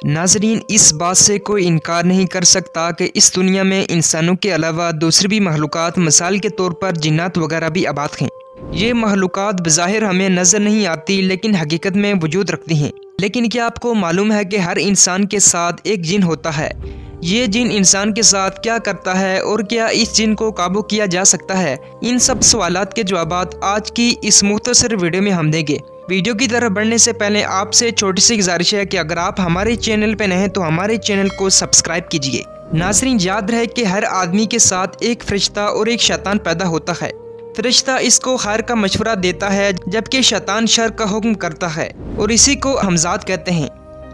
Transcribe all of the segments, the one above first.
नाजरीन, इस बात से कोई इनकार नहीं कर सकता कि इस दुनिया में इंसानों के अलावा दूसरी भी मखलूक़ात, मिसाल के तौर पर जिन्नात वगैरह भी आबाद हैं। ये मखलूक़ात बज़ाहिर हमें नज़र नहीं आती लेकिन हकीकत में वजूद रखती हैं। लेकिन क्या आपको मालूम है कि हर इंसान के साथ एक जिन होता है? ये जिन इंसान के साथ क्या करता है और क्या इस जिन को काबू किया जा सकता है? इन सब सवालात के जवाबात आज की इस मुख्तसर वीडियो में हम देंगे। वीडियो की तरफ बढ़ने से पहले आपसे छोटी सी गुजारिश है कि अगर आप हमारे चैनल पर नए हैं तो हमारे चैनल को सब्सक्राइब कीजिए। नाज़रीन, याद रहे कि हर आदमी के साथ एक फरिश्ता और एक शैतान पैदा होता है। फरिश्ता इसको खैर का मशवरा देता है जबकि शैतान शर का हुक्म करता है और इसी को हमजात कहते हैं।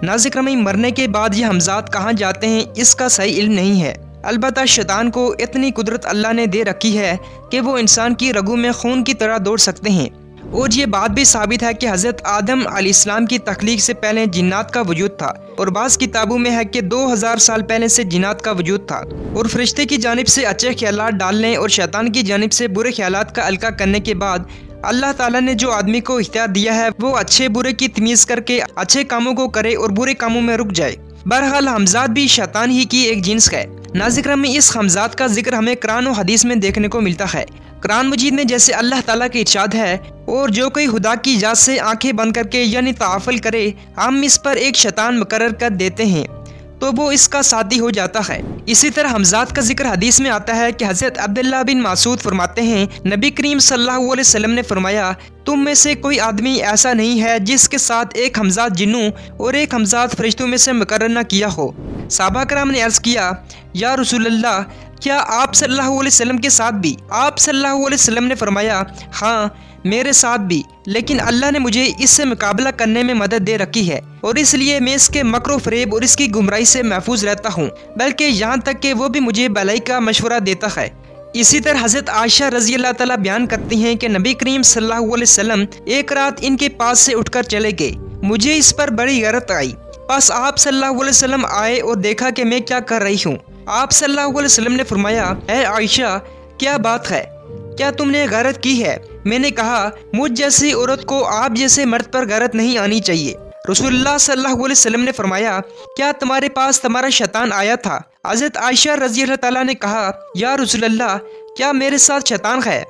नाज़रीन, मरने के बाद ये हमजात कहाँ जाते हैं इसका सही इल्म नहीं है। अलबत्ता शैतान को इतनी कुदरत अल्लाह ने दे रखी है कि वो इंसान की रगों में खून की तरह दौड़ सकते हैं। और ये बात भी साबित है कि हज़रत आदम अलैहिस्सलाम की तख्लीक से पहले जिन्नात का वजूद था और बाज़ किताबों में है कि 2000 साल पहले से जिन्नात का वजूद था। और फरिश्ते की जानिब से अच्छे ख्यालात डालने और शैतान की जानिब से बुरे ख्यालात का अलका करने के बाद अल्लाह ताला ने जो आदमी को इख्तियार दिया है वो अच्छे बुरे की तमीज़ करके अच्छे कामों को करे और बुरे कामों में रुक जाए। बहरहाल हमजात भी शैतान ही की एक जिन्स है। नाज़रीन, में इस हमजात का जिक्र हमें कुरान और हदीस में देखने को मिलता है। कुरान मजीद में जैसे अल्लाह ताला के इरशाद है, और जो कोई खुदा की इजाज़त से आंखें बंद करके यानी ताफल करे, हम इस पर एक शैतान मुकर्रर कर देते हैं तो वो इसका साथी हो जाता है। इसी तरह हमजात का जिक्र हदीस में आता है कि हज़रत अब्दुल्लाह बिन मासूद फरमाते हैं, नबी करीम सल्लल्लाहु अलैहि वसल्लम ने फरमाया, तुम में से कोई आदमी ऐसा नहीं है जिसके साथ एक हमजात जिन्नों और एक हमजात फरिश्तों में से मुकर्रर न किया हो। सहाबा कराम ने अर्ज़ किया, या रसूलल्लाह, क्या आप सल्लल्लाहु अलैहि वसल्लम के साथ भी? आप सल्लल्लाहु अलैहि वसल्लम ने फरमाया, हाँ मेरे साथ भी, लेकिन अल्लाह ने मुझे इससे मुकाबला करने में मदद दे रखी है और इसलिए मैं इसके मकरो फरेब और इसकी गुमराही से महफूज रहता हूँ, बल्कि यहाँ तक कि वो भी मुझे भलाई का मशवरा देता है। इसी तरह हज़रत आयशा रज़ी अल्लाह ताला बयान करती हैं कि नबी करीम सल्लल्लाहु अलैहि वसल्लम एक रात इनके पास से उठकर चले गए। मुझे इस पर बड़ी गैरत आई। बस आप सल्लल्लाहु अलैहि वसल्लम आए और देखा कि मैं क्या कर रही हूँ। आप सल्लल्लाहु अलैहि वसल्लम ने फरमाया, ऐ आयशा, क्या बात है, क्या तुमने गैरत की है? मैंने कहा, मुझ जैसी औरत को आप जैसे मर्द पर गैरत नहीं आनी चाहिए। रसूलुल्लाह सल्लल्लाहु अलैहि वसल्लम ने फरमाया, क्या तुम्हारे पास तुम्हारा शैतान आया था? हज़रत आयशा रज़ी अल्लाह ताला ने कहा, या रसूलुल्लाह, क्या मेरे साथ शैतान है?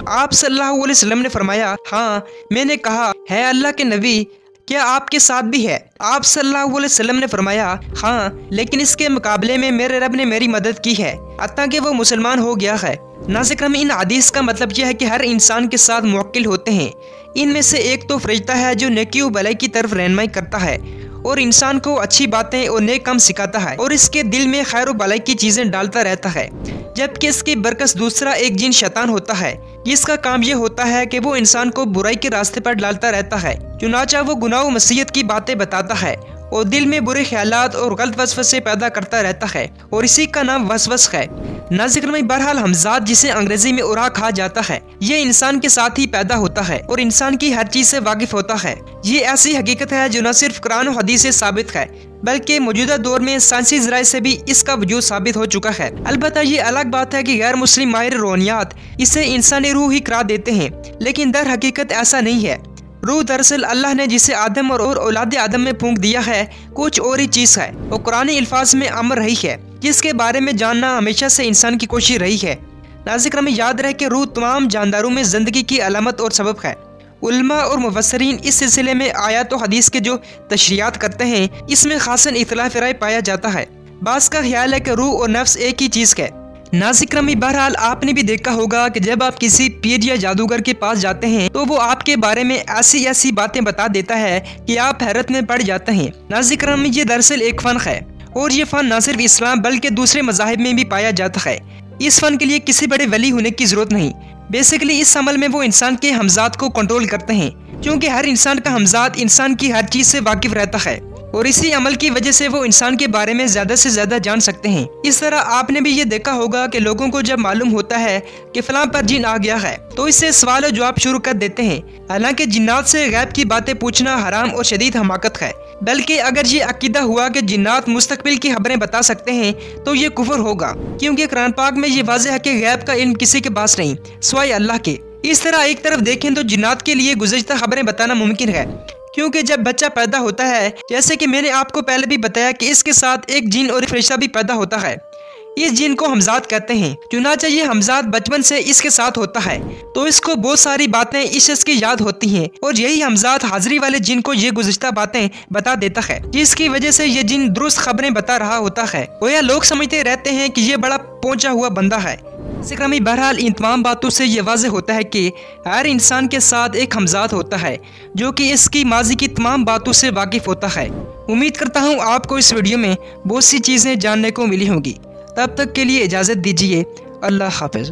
आप सल्लल्लाहु अलैहि वसल्लम ने फरमाया, हाँ। मैंने कहा, है अल्लाह के नबी, क्या आपके साथ भी है? आप सल्लल्लाहु अलैहि वसल्लम ने फरमाया, हाँ, लेकिन इसके मुकाबले में मेरे रब ने मेरी मदद की है हत्ता कि वो मुसलमान हो गया है। नाज़रीन, इन हदीस का मतलब यह है कि हर इंसान के साथ मुवक्किल होते हैं। इनमें से एक तो फरिश्ता है जो नेकी और भलाई की तरफ रहनुमाई करता है और इंसान को अच्छी बातें और नेक काम सिखाता है और इसके दिल में खैर और भलाई की चीज़ें डालता रहता है। जबकि इसके बरकस दूसरा एक जिन शैतान होता है, जिसका काम यह होता है कि वो इंसान को बुराई के रास्ते पर डालता रहता है। चुनाचा वो गुनाह और मसीयत की बातें बताता है और दिल में बुरे ख्यालात और गलत वसवसे पैदा करता रहता है और इसी का नाम वसवस है। नाज़रीन, में बहरहाल हमजात, जिसे अंग्रेजी में उरा कहा जाता है, ये इंसान के साथ ही पैदा होता है और इंसान की हर चीज से वाकिफ होता है। ये ऐसी हकीकत है जो न सिर्फ कुरान और हदीस से साबित है बल्कि मौजूदा दौर में साइंसी ज़राए से भी इसका वजूद साबित हो चुका है। अलबत्ता ये अलग बात है कि गैर मुस्लिम माहिर रूहानियात इसे इंसानी रूह ही करार देते हैं, लेकिन दर हकीकत ऐसा नहीं है। रूह दरअसल अल्लाह ने जिसे आदम और औलाद आदम में फूंक दिया है, कुछ और ही चीज़ है और कुरानी अल्फाज में अमर रही है, जिसके बारे में जानना हमेशा से इंसान की कोशिश रही है। नाज़रीन, में याद रहे कि रूह तमाम जानदारों में ज़िंदगी की अलामत और सबब है। उलमा और मुफस्सरीन इस सिलसिले में आयत और हदीस के जो तशरीहात करते हैं, इसमें खासन इख्तिलाफ राय पाया जाता है। बाज़ का ख्याल है कि रूह और नफ्स एक ही चीज़ है। नाज़रीन, बहरहाल आपने भी देखा होगा कि जब आप किसी पीर या जादूगर के पास जाते हैं तो वो आपके बारे में ऐसी ऐसी बातें बता देता है कि आप हैरत में पड़ जाते हैं। नाज़रीन, ये दरअसल एक फ़न है और ये फ़न न सिर्फ इस्लाम बल्कि दूसरे मज़ाहिब में भी पाया जाता है। इस फ़न के लिए किसी बड़े वली होने की ज़रूरत नहीं। बेसिकली इस अमल में वो इंसान के हमजात को कंट्रोल करते हैं, क्योंकि हर इंसान का हमजात इंसान की हर चीज़ से वाकिफ रहता है और इसी अमल की वजह से वो इंसान के बारे में ज़्यादा से ज़्यादा जान सकते हैं। इस तरह आपने भी ये देखा होगा कि लोगों को जब मालूम होता है कि फलां पर जिन आ गया है तो इससे सवाल और जवाब शुरू कर देते हैं। हालांकि जिन्नात से गैब की बातें पूछना हराम और शदीद हमाकत है, बल्कि अगर ये अकीदा हुआ कि जिन्नात मुस्तकबिल की खबरें बता सकते हैं तो ये कुफर होगा, क्योंकि कुरान पाक में ये वाज़ेह है कि गैब का इल्म किसी के पास नहीं सिवाय अल्लाह के। इस तरह एक तरफ देखें तो जिन्नात के लिए गुज़श्ता खबरें बताना मुमकिन है, क्योंकि जब बच्चा पैदा होता है, जैसे कि मैंने आपको पहले भी बताया कि इसके साथ एक जिन और एक फरिश्ता भी पैदा होता है। इस जिन को हमजाद कहते हैं। चुनांचे ये हमजाद बचपन से इसके साथ होता है, तो इसको बहुत सारी बातें इस शख्स की याद होती हैं और यही हमजाद हाजिरी वाले जिन को ये गुज़िश्ता बातें बता देता है, जिसकी वजह से ये जिन दुरुस्त खबरें बता रहा होता है। गोया लोग समझते रहते हैं कि ये बड़ा पहुंचा हुआ बंदा है। सिक्रामी, बहरहाल इन तमाम बातों से ये वाज़ेह होता है कि हर इंसान के साथ एक हमजाद होता है जो कि इसकी माजी की तमाम बातों से वाकिफ़ होता है। उम्मीद करता हूँ आपको इस वीडियो में बहुत सी चीज़ें जानने को मिली होंगी। तब तक के लिए इजाज़त दीजिए। अल्लाह हाफ़िज़।